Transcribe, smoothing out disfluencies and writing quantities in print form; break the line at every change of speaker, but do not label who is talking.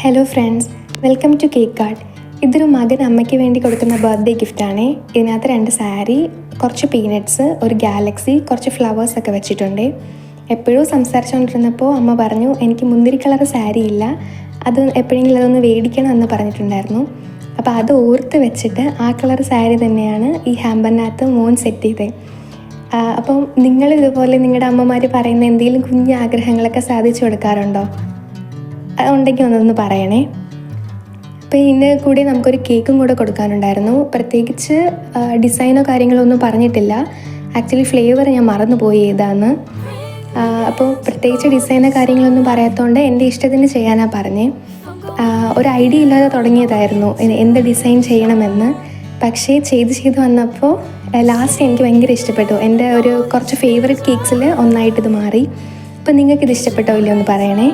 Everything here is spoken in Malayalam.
Hello friends, welcome to cake card. ഇതൊരു മകൻ അമ്മയ്ക്ക് വേണ്ടി കൊടുക്കുന്ന ബർത്ത്ഡേ ഗിഫ്റ്റാണ്. ഇതിനകത്ത് 2 സാരി, കുറച്ച് പീനട്ട്സ്, ഒരു ഗാലക്സി, കുറച്ച് ഫ്ലവേഴ്സൊക്കെ വെച്ചിട്ടുണ്ട്. എപ്പോഴും സംസാരിച്ചുകൊണ്ടിരുന്നപ്പോൾ അമ്മ പറഞ്ഞു, എനിക്ക് മുന്തിരി കളർ സാരി ഇല്ല, അത് എപ്പോഴെങ്കിലും അതൊന്ന് മേടിക്കണം എന്ന് പറഞ്ഞിട്ടുണ്ടായിരുന്നു. അപ്പോൾ അത് ഓർത്ത് വെച്ചിട്ട് ആ കളർ സാരി തന്നെയാണ് ഈ ഹാമ്പറിനകത്ത് മോൻ സെറ്റ് ചെയ്തത്. അപ്പം നിങ്ങൾ ഇതുപോലെ നിങ്ങളുടെ അമ്മമാർ പറയുന്ന എന്തെങ്കിലും കുഞ്ഞു ആഗ്രഹങ്ങളൊക്കെ സാധിച്ചു കൊടുക്കാറുണ്ടോ? അതുണ്ടെങ്കിൽ ഒന്നൊന്ന് പറയണേ. അപ്പോൾ ഇതിൻ്റെ കൂടെ നമുക്കൊരു കേക്കും കൂടെ കൊടുക്കാനുണ്ടായിരുന്നു. പ്രത്യേകിച്ച് ഡിസൈനോ കാര്യങ്ങളോ ഒന്നും പറഞ്ഞിട്ടില്ല. ആക്ച്വലി ഫ്ലേവർ ഞാൻ മറന്നുപോയി ഏതാന്ന്. അപ്പോൾ പ്രത്യേകിച്ച് ഡിസൈനോ കാര്യങ്ങളൊന്നും പറയാത്തതുകൊണ്ട് എൻ്റെ ഇഷ്ടത്തിന് ചെയ്യാനാണ് പറഞ്ഞത്. ഒരു ഐഡിയ ഇല്ലാതെ തുടങ്ങിയതായിരുന്നു എന്ത് ഡിസൈൻ ചെയ്യണമെന്ന്. പക്ഷേ ചെയ്ത് വന്നപ്പോൾ ലാസ്റ്റ് എനിക്ക് ഭയങ്കര ഇഷ്ടപ്പെട്ടു. എൻ്റെ കുറച്ച് ഫേവറേറ്റ് കേക്ക്സിൽ ഒന്നായിട്ടിത് മാറി. അപ്പോൾ നിങ്ങൾക്കിത് ഇഷ്ടപ്പെട്ടോ ഇല്ലയോ ഒന്ന് പറയണേ.